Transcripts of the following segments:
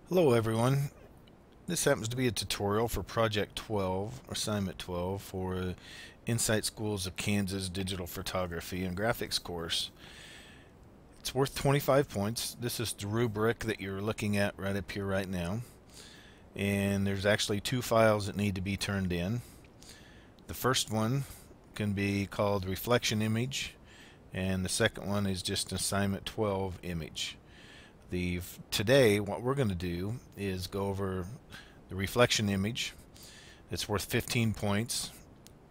Hello everyone. This happens to be a tutorial for Project 12, Assignment 12 for Insight Schools of Kansas Digital Photography and Graphics course. It's worth 25 points. This is the rubric that you're looking at right up here right now. And there's actually two files that need to be turned in. The first one can be called reflection image, and the second one is just Assignment 12 image. Today what we're going to do is go over the reflection image. It's worth 15 points,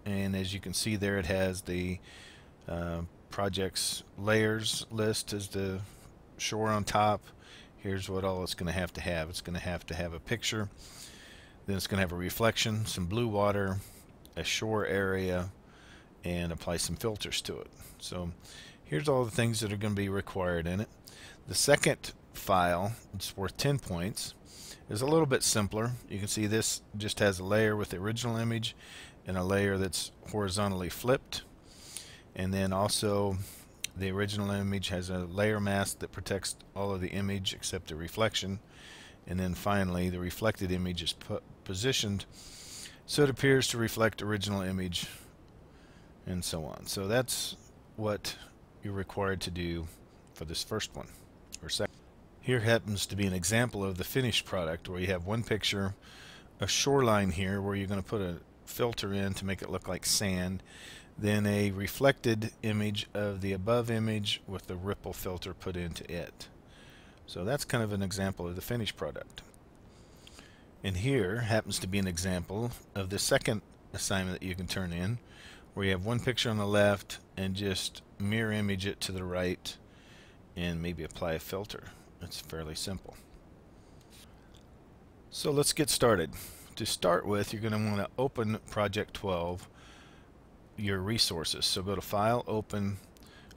and as you can see there, it has the project's layers list as the shore on top. Here's what all it's going to have. It's going to have a picture, then it's going to have a reflection, some blue water, a shore area, and apply some filters to it. So here's all the things that are going to be required in it. The second file, it's worth 10 points, is a little bit simpler. You can see this just has a layer with the original image and a layer that's horizontally flipped, and then also the original image has a layer mask that protects all of the image except the reflection, and then finally the reflected image is positioned so it appears to reflect original image, and so on. So that's what you're required to do for this first one or second. Here happens to be an example of the finished product where you have one picture, a shoreline here where you're going to put a filter in to make it look like sand, then a reflected image of the above image with the ripple filter put into it. So that's kind of an example of the finished product. And here happens to be an example of the second assignment that you can turn in, where you have one picture on the left and just mirror image it to the right and maybe apply a filter. It's fairly simple. So let's get started. To start with, you're going to want to open Project 12, your resources. So go to File, Open,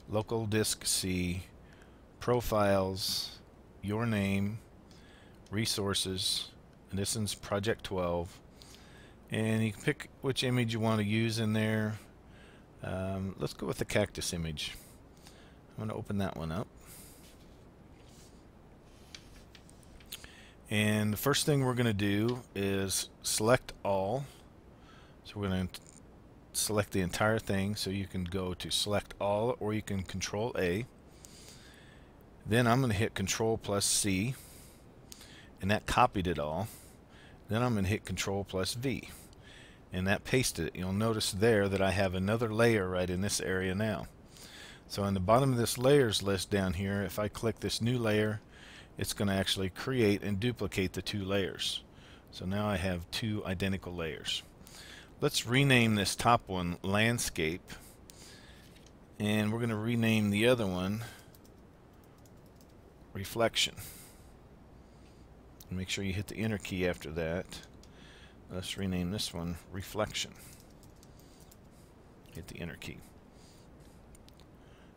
Local Disk C, Profiles, Your Name, Resources, and this one's Project 12. And you can pick which image you want to use in there. Let's go with the cactus image. I'm going to open that one up. And the first thing we're going to do is select all. So we're going to select the entire thing. So you can go to select all, or you can Control A. Then I'm going to hit Control plus C, and that copied it all. Then I'm going to hit Control plus V, and that pasted it. You'll notice there that I have another layer right in this area now. So on the bottom of this layers list down here, if I click this new layer, it's going to actually create and duplicate the two layers. So now I have two identical layers. Let's rename this top one Landscape, and we're going to rename the other one Reflection. And make sure you hit the Enter key after that. Let's rename this one Reflection. Hit the Enter key.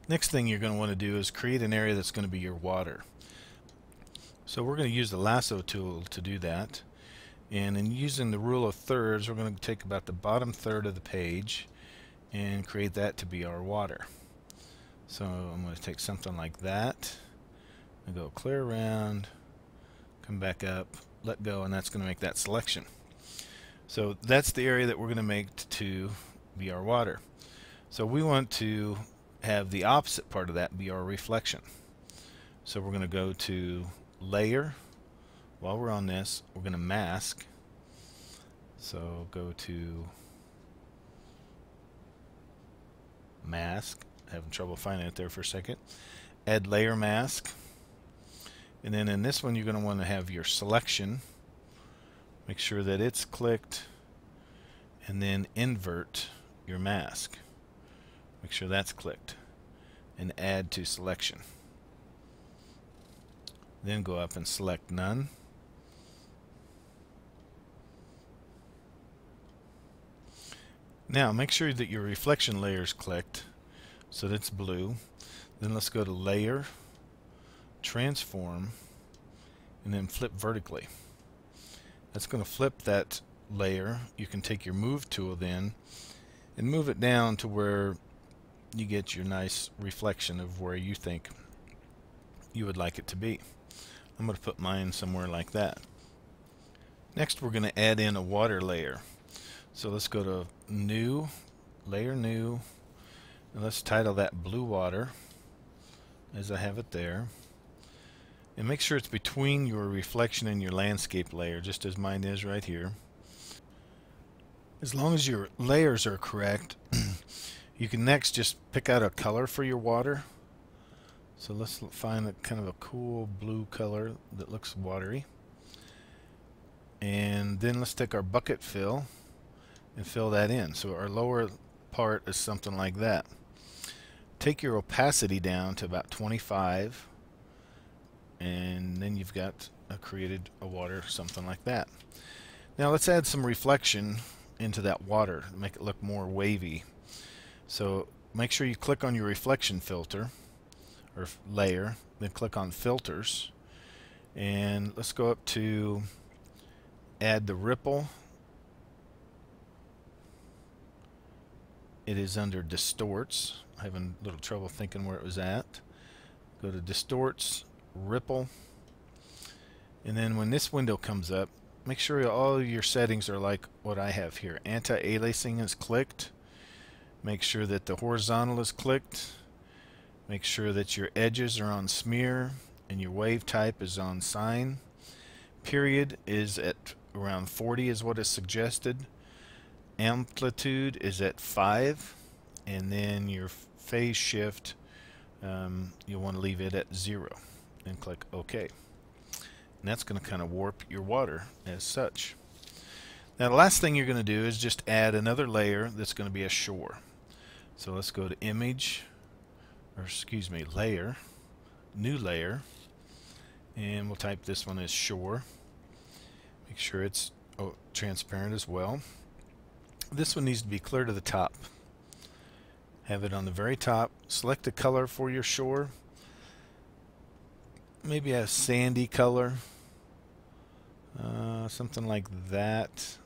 Next thing you're going to want to do is create an area that's going to be your water. So we're going to use the lasso tool to do that, and in using the rule of thirds, we're going to take about the bottom third of the page and create that to be our water. So I'm going to take something like that and go clear around, come back up, let go, and that's going to make that selection. So that's the area that we're going to make to be our water. So we want to have the opposite part of that be our reflection. So we're going to go to Layer. While we're on this, we're going to mask. So go to Mask. Having trouble finding it there for a second. Add Layer Mask. And then in this one, you're going to want to have your selection. Make sure that it's clicked, and then invert your mask. Make sure that's clicked, and add to selection. Then go up and select None. Now make sure that your reflection layer is clicked so that it's blue. Then let's go to Layer, Transform, and then flip vertically. That's going to flip that layer. You can take your Move tool then and move it down to where you get your nice reflection of where you think you would like it to be. I'm going to put mine somewhere like that. Next, we're going to add in a water layer. So let's go to New, Layer New, and let's title that Blue Water, as I have it there. And make sure it's between your reflection and your landscape layer, just as mine is right here. As long as your layers are correct, you can next just pick out a color for your water. So let's find a kind of a cool blue color that looks watery. And then let's take our bucket fill and fill that in. So our lower part is something like that. Take your opacity down to about 25, and then you've got created a water, something like that. Now let's add some reflection into that water to make it look more wavy. So make sure you click on your reflection filter or layer, then click on filters, and let's go up to add the ripple. It is under distorts. I'm having a little trouble thinking where it was at. Go to distorts, ripple, and then when this window comes up, make sure all of your settings are like what I have here. Anti-aliasing is clicked. Make sure that the horizontal is clicked. Make sure that your edges are on smear and your wave type is on sine. Period is at around 40 is what is suggested. Amplitude is at 5, and then your phase shift, you'll want to leave it at 0 and click OK. And that's going to kind of warp your water as such. Now the last thing you're going to do is just add another layer that's going to be a shore. So let's go to image, or excuse me, layer, new layer, and we'll type this one as shore. Make sure it's transparent as well. This one needs to be clear to the top. Have it on the very top. Select a color for your shore. Maybe a sandy color. Something like that.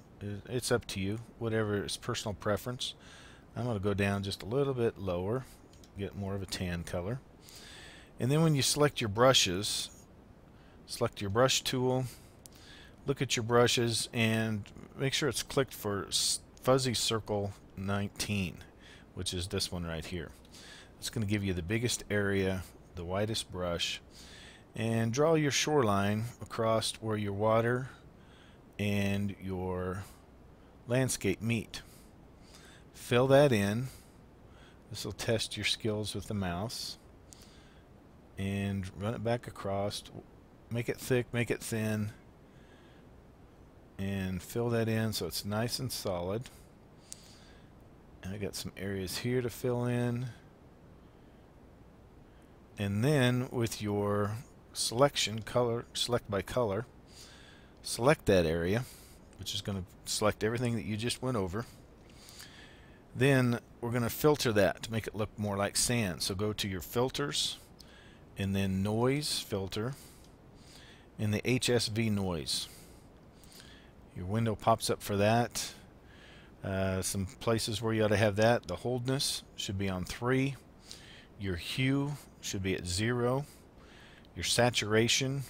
It's up to you. Whatever is personal preference. I'm going to go down just a little bit lower. Get more of a tan color. And then when you select your brushes, select your brush tool. Look at your brushes and make sure it's clicked for Fuzzy Circle 19, which is this one right here. It's going to give you the biggest area, the widest brush, and draw your shoreline across where your water and your landscape meet. Fill that in. This will test your skills with the mouse, and run it back across. Make it thick, make it thin, and fill that in so it's nice and solid. And I got some areas here to fill in. And then with your selection color, select by color, select that area, which is going to select everything that you just went over. Then we're going to filter that to make it look more like sand. So go to your filters and then noise filter and the HSV noise. Your window pops up for that. Some places where you ought to have that. The holdness should be on 3. Your hue should be at 0. Your saturation,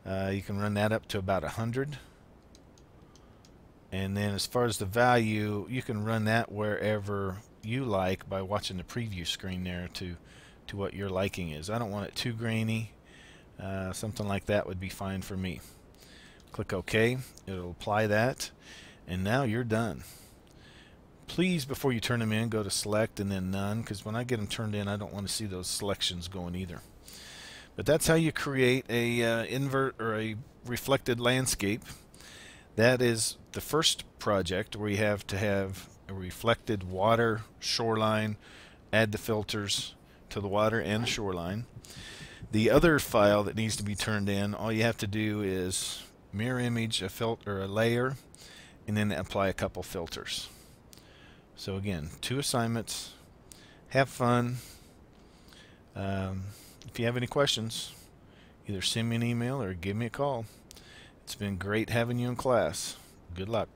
you can run that up to about 100. And then as far as the value, you can run that wherever you like by watching the preview screen there to what your liking is. I don't want it too grainy. Something like that would be fine for me. Click OK. It'll apply that. And now you're done. Please, before you turn them in, go to select and then none, because when I get them turned in, I don't want to see those selections going either. But that's how you create a invert or a reflected landscape. That is the first project where you have to have a reflected water shoreline, add the filters to the water and shoreline. The other file that needs to be turned in, all you have to do is mirror image a filter, a layer, and then apply a couple filters. So again, 2 assignments. Have fun. If you have any questions, either send me an email or give me a call. It's been great having you in class. Good luck.